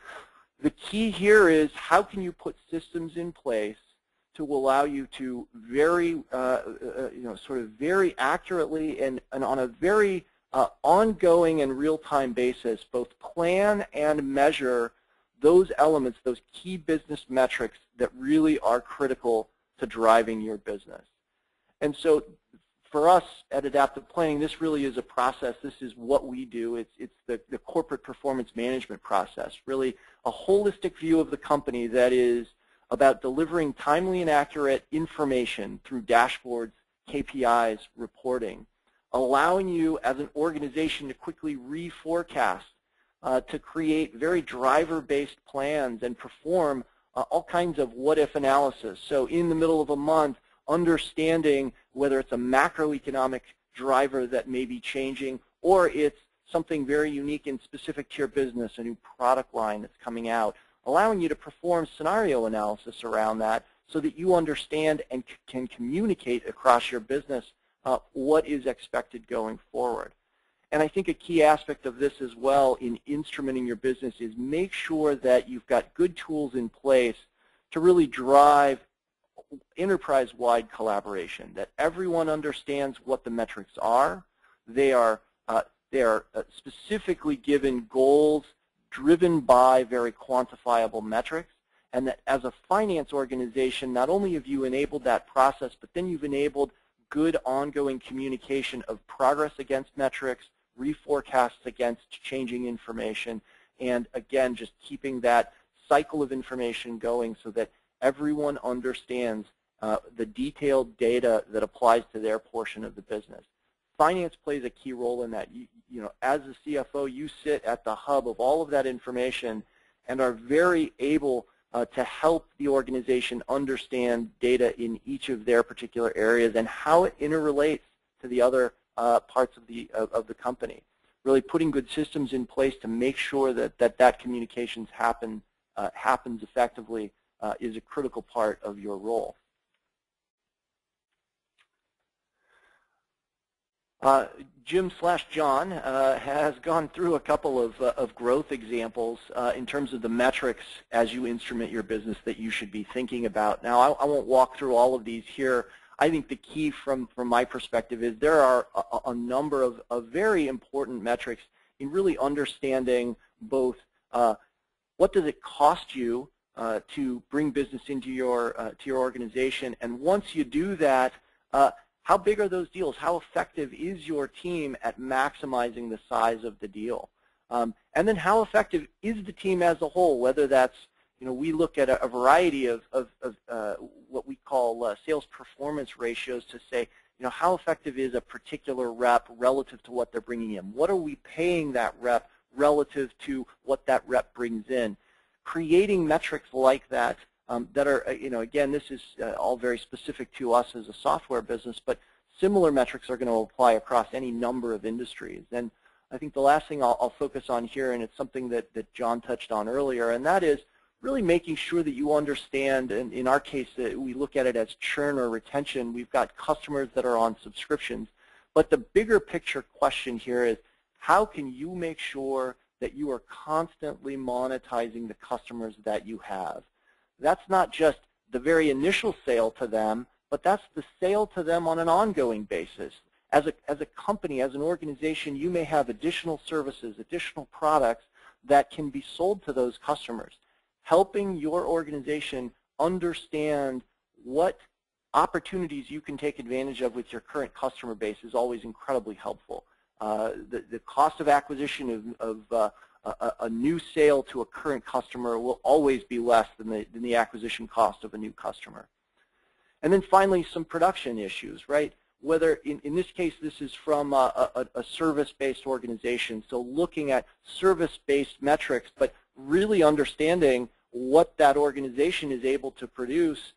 Speaker 2: the key here is how can you put systems in place to allow you to very, sort of very accurately and on a very ongoing and real-time basis, both plan and measure those elements, those key business metrics that really are critical to driving your business. And so for us at Adaptive Planning, this really is a process. This is what we do. It's the corporate performance management process, really a holistic view of the company that is about delivering timely and accurate information through dashboards, KPIs, reporting, allowing you as an organization to quickly reforecast, to create very driver-based plans and perform all kinds of what-if analysis. So in the middle of a month, understanding whether it's a macroeconomic driver that may be changing or it's something very unique and specific to your business, a new product line that's coming out, allowing you to perform scenario analysis around that so that you understand and can communicate across your business what is expected going forward. And I think a key aspect of this as well in instrumenting your business is make sure that you've got good tools in place to really drive enterprise-wide collaboration, that everyone understands what the metrics are. They are specifically given goals driven by very quantifiable metrics, and that as a finance organization, not only have you enabled that process, but then you've enabled good ongoing communication of progress against metrics, reforecasts against changing information, and again, just keeping that cycle of information going so that everyone understands the detailed data that applies to their portion of the business. Finance plays a key role in that. You know, as a CFO, you sit at the hub of all of that information and are very able to help the organization understand data in each of their particular areas and how it interrelates to the other parts of the company. Really putting good systems in place to make sure that communications happens effectively is a critical part of your role. Jim/John has gone through a couple of growth examples in terms of the metrics as you instrument your business that you should be thinking about. Now, I won't walk through all of these here. I think the key from my perspective is there are a number of very important metrics in really understanding both what does it cost you to bring business into your organization, and once you do that, how big are those deals? How effective is your team at maximizing the size of the deal? And then how effective is the team as a whole, whether that's, you know, we look at a variety of what we call sales performance ratios to say, you know, how effective is a particular rep relative to what they're bringing in? What are we paying that rep relative to what that rep brings in? Creating metrics like that that are, you know, again, this is all very specific to us as a software business, but similar metrics are going to apply across any number of industries. And I think the last thing I'll focus on here, and it's something that John touched on earlier, and that is really making sure that you understand, and in our case, we look at it as churn or retention. We've got customers that are on subscriptions. But the bigger picture question here is, how can you make sure that you are constantly monetizing the customers that you have? That's not just the very initial sale to them, but that's the sale to them on an ongoing basis. As a company, as an organization, you may have additional services, additional products that can be sold to those customers. Helping your organization understand what opportunities you can take advantage of with your current customer base is always incredibly helpful. The cost of acquisition of a new sale to a current customer will always be less than the acquisition cost of a new customer. And then finally, some production issues, right? Whether in this case, this is from a service-based organization, so looking at service-based metrics, but really understanding what that organization is able to produce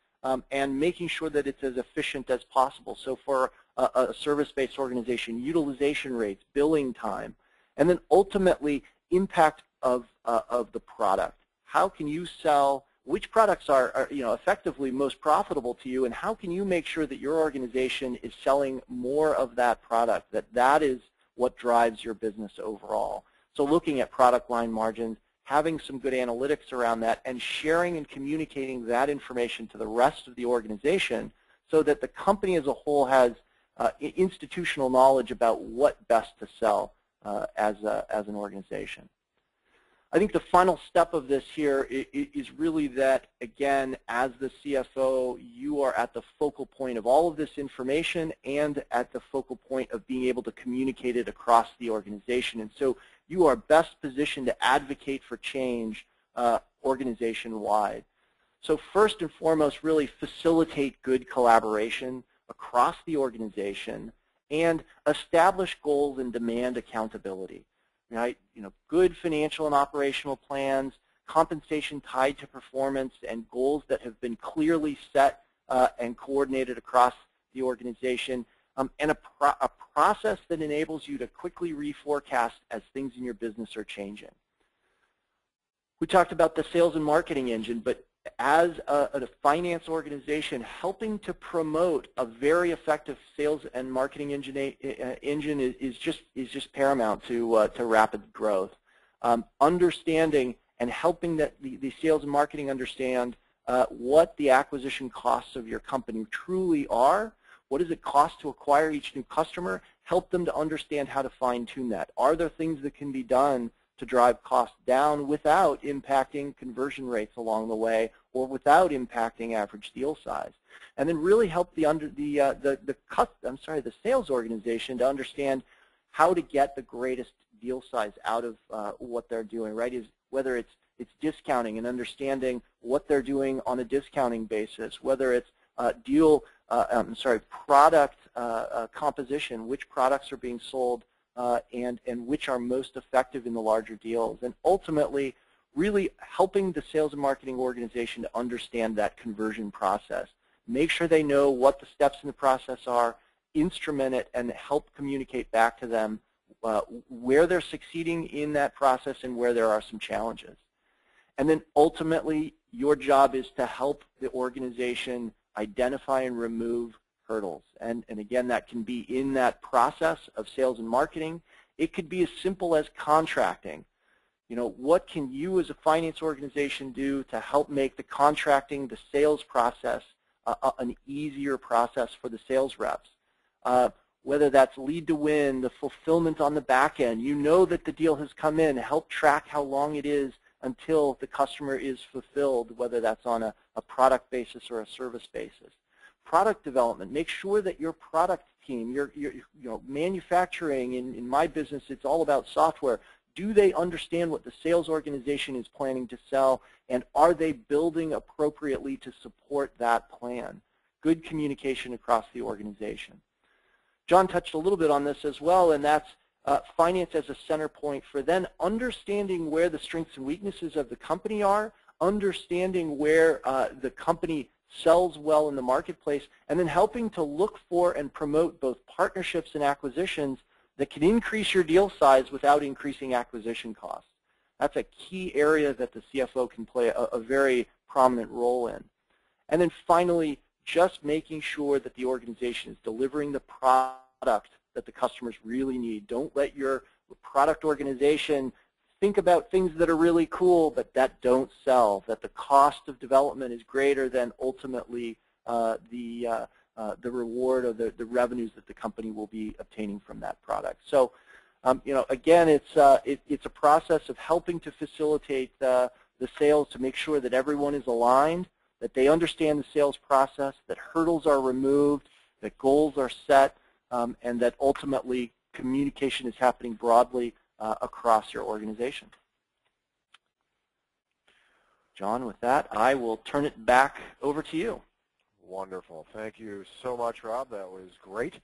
Speaker 2: and making sure that it's as efficient as possible. So for a service-based organization, utilization rates, billing time, and then ultimately impact of the product. How can you sell, which products are you know, effectively most profitable to you, and how can you make sure that your organization is selling more of that product, that is what drives your business overall. So looking at product line margins, having some good analytics around that, and sharing and communicating that information to the rest of the organization so that the company as a whole has institutional knowledge about what best to sell as an organization. I think the final step of this here is really that, again, as the CFO, you are at the focal point of all of this information and at the focal point of being able to communicate it across the organization. And so you are best positioned to advocate for change organization-wide. So first and foremost, really facilitate good collaboration across the organization and establish goals and demand accountability. Right? You know, good financial and operational plans, compensation tied to performance, and goals that have been clearly set and coordinated across the organization, and a process that enables you to quickly reforecast as things in your business are changing. We talked about the sales and marketing engine, but as a finance organization, helping to promote a very effective sales and marketing engine is just paramount to rapid growth. Understanding and helping the sales and marketing understand what the acquisition costs of your company truly are. What does it cost to acquire each new customer? Help them to understand how to fine-tune that. Are there things that can be done to drive costs down without impacting conversion rates along the way, or without impacting average deal size? And then really help the sales organization to understand how to get the greatest deal size out of what they're doing, right? Whether it's discounting and understanding what they're doing on a discounting basis, whether it's product composition, which products are being sold and which are most effective in the larger deals, and ultimately really helping the sales and marketing organization to understand that conversion process. Make sure they know what the steps in the process are, instrument it, and help communicate back to them where they're succeeding in that process and where there are some challenges. And then ultimately, your job is to help the organization identify and remove hurdles. And again, that can be in that process of sales and marketing. It could be as simple as contracting. You know, what can you as a finance organization do to help make the contracting, the sales process, an easier process for the sales reps? Whether that's lead to win, the fulfillment on the back end, you know that the deal has come in, help track how long it is until the customer is fulfilled, whether that's on a product basis or a service basis. Product development, make sure that your product team, your manufacturing, in my business, it's all about software. Do they understand what the sales organization is planning to sell, and are they building appropriately to support that plan? Good communication across the organization. John touched a little bit on this as well, and that's finance as a center point for then understanding where the strengths and weaknesses of the company are, understanding where the company sells well in the marketplace, and then helping to look for and promote both partnerships and acquisitions that can increase your deal size without increasing acquisition costs. That's a key area that the CFO can play a very prominent role in. And then finally, just making sure that the organization is delivering the product that the customers really need. Don't let your product organization think about things that are really cool but that don't sell, that the cost of development is greater than ultimately the reward or the revenues that the company will be obtaining from that product. So, again, it's a process of helping to facilitate the sales to make sure that everyone is aligned, that they understand the sales process, that hurdles are removed, that goals are set, and that ultimately communication is happening broadly across your organization. John, with that, I will turn it back over to you.
Speaker 1: Wonderful. Thank you so much, Rob. That was great.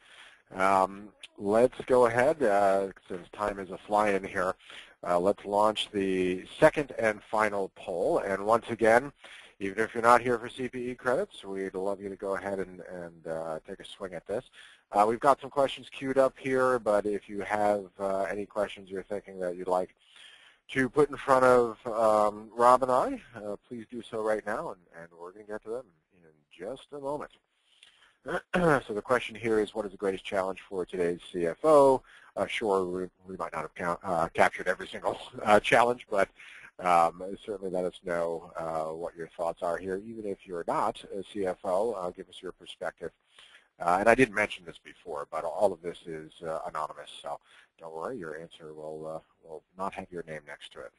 Speaker 1: Let's go ahead, since time is a fly-in here. Let's launch the second and final poll. And once again, even if you're not here for CPE credits, we'd love you to go ahead and take a swing at this. We've got some questions queued up here, but if you have any questions you're thinking that you'd like to put in front of Rob and I, please do so right now, and we're going to get to them in just a moment. So the question here is, what is the greatest challenge for today's CFO? Sure, we might not have captured every single challenge, but certainly let us know what your thoughts are here. Even if you're not a CFO, give us your perspective. And I didn't mention this before, but all of this is anonymous, so don't worry, your answer will not have your name next to it.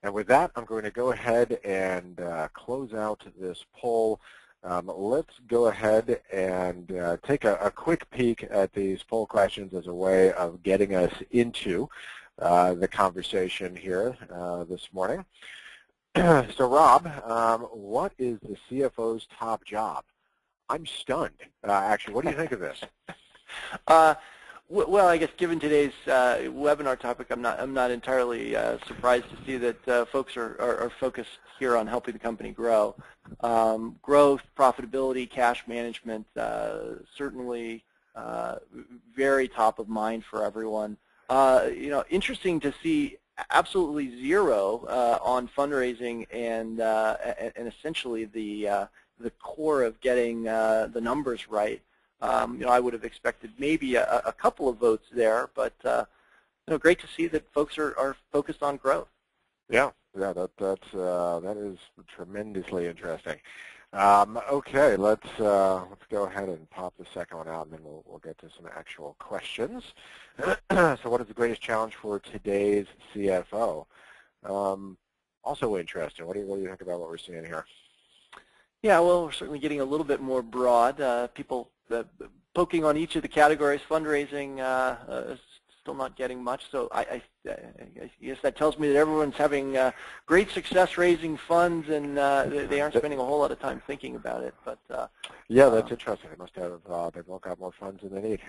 Speaker 1: And with that, I'm going to go ahead and close out this poll. Let's go ahead and take a quick peek at these poll questions as a way of getting us into the conversation here this morning. So Rob, what is the CFO's top job? I'm stunned. Actually, what do you think of this?
Speaker 2: Well, I guess given today's webinar topic, I'm not entirely surprised to see that folks are focused here on helping the company grow. Growth, profitability, cash management, certainly very top of mind for everyone. Interesting to see absolutely zero on fundraising and essentially the core of getting the numbers right. I would have expected maybe a couple of votes there, but great to see that folks are focused on growth.
Speaker 1: Yeah, that is tremendously interesting. Okay, let's go ahead and pop the second one out, and then we'll get to some actual questions. So, what is the greatest challenge for today's CFO? Also interesting. What do you think about what we're seeing here?
Speaker 2: Yeah, well, we're certainly getting a little bit more broad. People poking on each of the categories. Fundraising is still not getting much, so I guess that tells me that everyone's having great success raising funds, and they aren't spending a whole lot of time thinking about it. But
Speaker 1: yeah, that's interesting. They must have they've all got more funds than they need.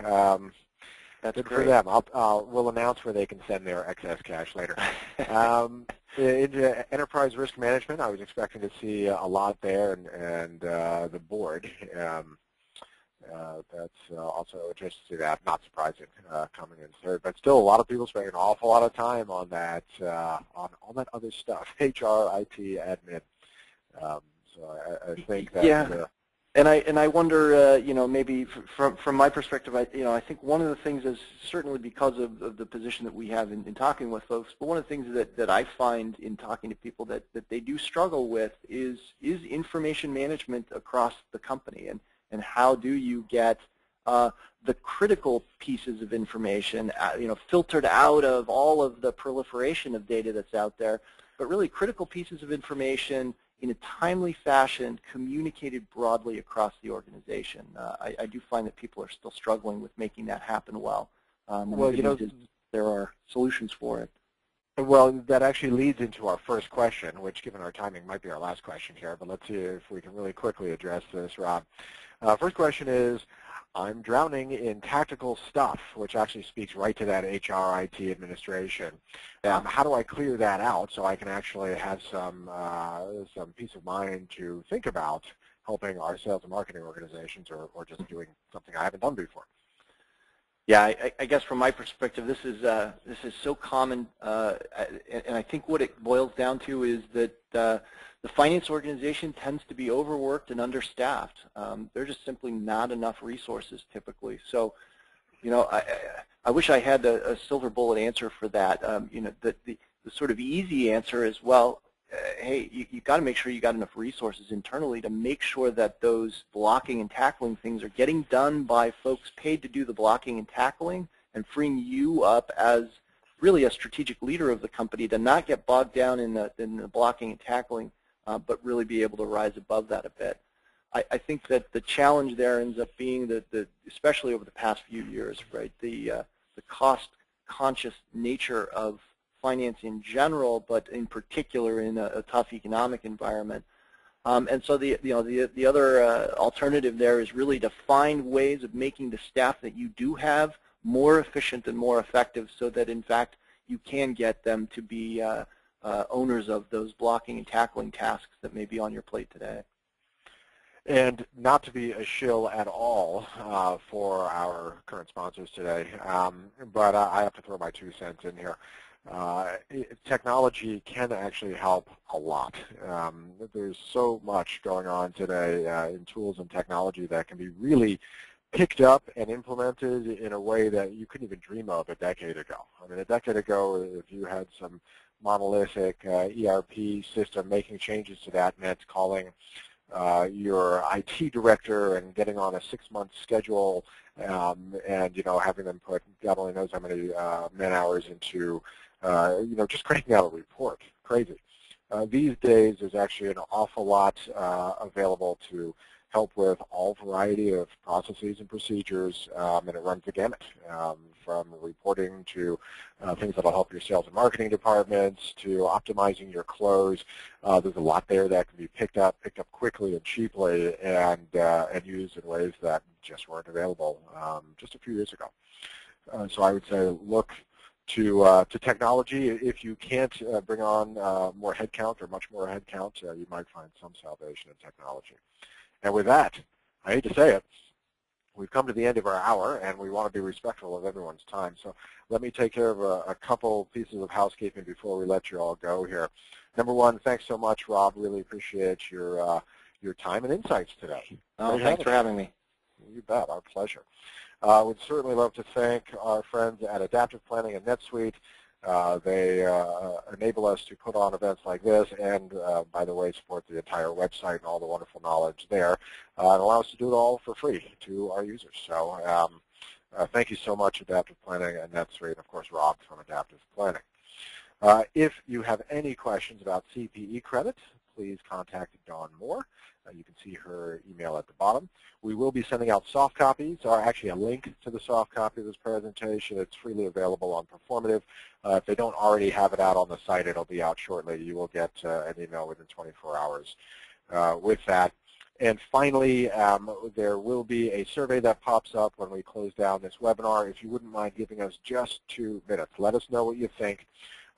Speaker 2: That's
Speaker 1: good
Speaker 2: great.
Speaker 1: for them. We'll announce where they can send their excess cash later. Into enterprise risk management, I was expecting to see a lot there, and the board. That's also interesting to see that. Not surprising coming in third, but still a lot of people spending an awful lot of time on that, on all that other stuff, HR, IT, admin. So I think that.
Speaker 2: Yeah. And I wonder, maybe from my perspective, I think one of the things is certainly because of the position that we have in talking with folks, but one of the things that I find in talking to people that they do struggle with is information management across the company, and how do you get the critical pieces of information, filtered out of all of the proliferation of data that's out there, but really critical pieces of information in a timely fashion, communicated broadly across the organization. I do find that people are still struggling with making that happen well. Well, there are solutions for it.
Speaker 1: Well, that actually leads into our first question, which, given our timing, might be our last question here. But let's see if we can really quickly address this, Rob. First question is, I'm drowning in tactical stuff, which actually speaks right to that HR, IT administration. How do I clear that out so I can actually have some peace of mind to think about helping our sales and marketing organizations, or just doing something I haven't done before?
Speaker 2: Yeah, I guess from my perspective, this is so common, and I think what it boils down to is that the finance organization tends to be overworked and understaffed. There are just simply not enough resources typically. So, I wish I had a silver bullet answer for that. The sort of easy answer is, well, hey, you got to make sure you got enough resources internally to make sure that those blocking and tackling things are getting done by folks paid to do the blocking and tackling, and freeing you up as really a strategic leader of the company to not get bogged down in the blocking and tackling, but really be able to rise above that a bit. I think that the challenge there ends up being that especially over the past few years, right, the cost-conscious nature of finance in general, but in particular in a tough economic environment. And so the other alternative there is really to find ways of making the staff that you do have more efficient and more effective, so that in fact you can get them to be owners of those blocking and tackling tasks that may be on your plate today.
Speaker 1: And not to be a shill at all for our current sponsors today, but I have to throw my 2 cents in here. Technology can actually help a lot. There's so much going on today in tools and technology that can be really picked up and implemented in a way that you couldn't even dream of a decade ago. I mean, a decade ago, if you had some monolithic ERP system, making changes to that meant calling your IT director and getting on a 6-month schedule, and having them put God only knows how many man hours into just cranking out a report. Crazy. These days, there's actually an awful lot available to help with all variety of processes and procedures, and it runs the gamut, from reporting to things that will help your sales and marketing departments, to optimizing your close. There's a lot there that can be picked up quickly and cheaply, and used in ways that just weren't available just a few years ago. So I would say look to technology. If you can't bring on more headcount or much more headcount, you might find some salvation in technology. And with that, I hate to say it, we've come to the end of our hour, and we want to be respectful of everyone's time. So let me take care of a couple pieces of housekeeping before we let you all go here. Number one, thanks so much, Rob. Really appreciate your time and insights today.
Speaker 2: Oh, thanks for having me.
Speaker 1: You bet. Our pleasure. Would certainly love to thank our friends at Adaptive Planning and NetSuite. They enable us to put on events like this, and by the way, support the entire website and all the wonderful knowledge there, and allow us to do it all for free to our users. So thank you so much, Adaptive Planning and NetSuite, and of course Rob from Adaptive Planning. If you have any questions about CPE credit, please contact Dawn Moore. You can see her email at the bottom. We will be sending out soft copies, or actually a link to the soft copy of this presentation. It's freely available on Performative. If they don't already have it out on the site, it'll be out shortly. You will get an email within 24 hours with that. And finally, there will be a survey that pops up when we close down this webinar. If you wouldn't mind giving us just 2 minutes, let us know what you think.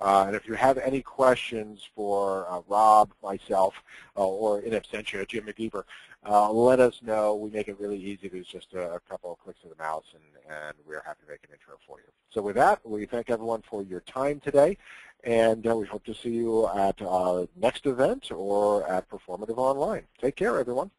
Speaker 1: And if you have any questions for Rob, myself, or in absentia, Jim McGeever, let us know. We make it really easy. There's just a couple of clicks of the mouse, and we're happy to make an intro for you. So with that, we thank everyone for your time today, and we hope to see you at our next event or at Performative Online. Take care, everyone.